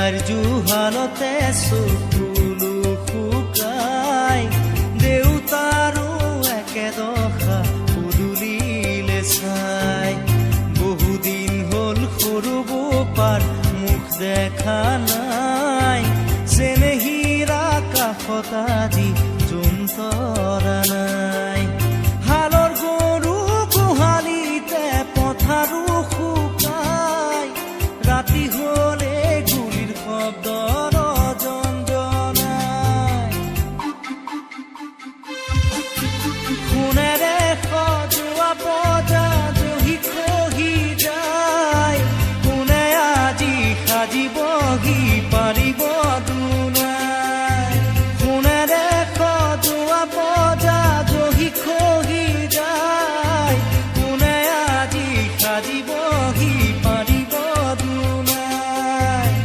বিদায়ৰ জুহালতে চকুলো শুকাই দেউতাৰো একেদশা পদূলিলে চাই বহুদিন হ'ল সৰু বোপাৰ মুখ দেখা নাই চেনেহীৰা কাষত আজি জোনতৰা নাই হালৰ গৰু গোহালিতে পথাৰো শুকাই ৰাতি হ'লে গুলিৰ শব্দৰ জঞ্জনাই সোণেৰে সজোৱা বজা জহি খহি যায় কোনে আজি সাজিবহি পাৰিব দুনাই সোণেৰে সজোৱা বজা জহি খহি যায় কোনে আজি সাজিবহি পাৰিব দুনাই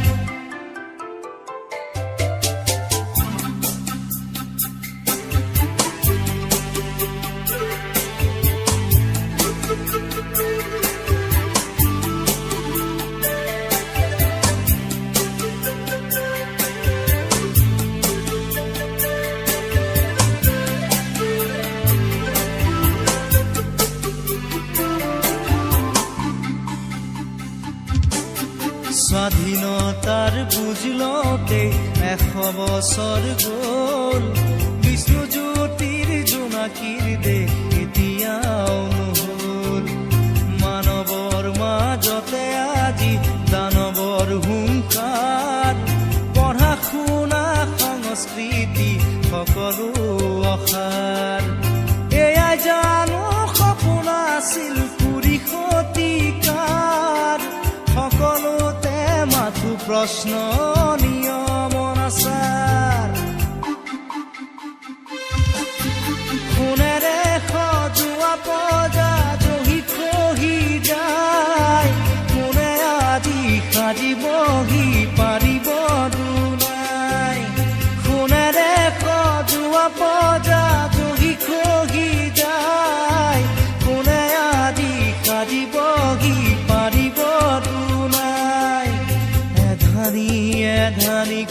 স্বাধীনতাৰ বুজলতে 100 বছৰ গ'ল বিষ্ণুজ্যোতিৰ জোনাকীৰ দেশ এতিয়াও নহ'ল মানৱৰ মাজতে আজি দানৱৰ হুংকাৰ পঢ়া শুনা সংস্কৃতি সকলো অসাৰ এয়াই জানো সপোন আছিল কুৰি শতিকাৰ সকলোতে মাথো প্ৰশ্ন নিয়ম আচাৰ সোণেৰে সজোৱা বজা জহি খহি যায় কোনে আজি সাজিবহি পাৰিব দুনাই সোণেৰে সজোৱা বজা জহি খহি যায় কোনে আজি সাজিবহি পাৰিব দুনাই এধানি এধানি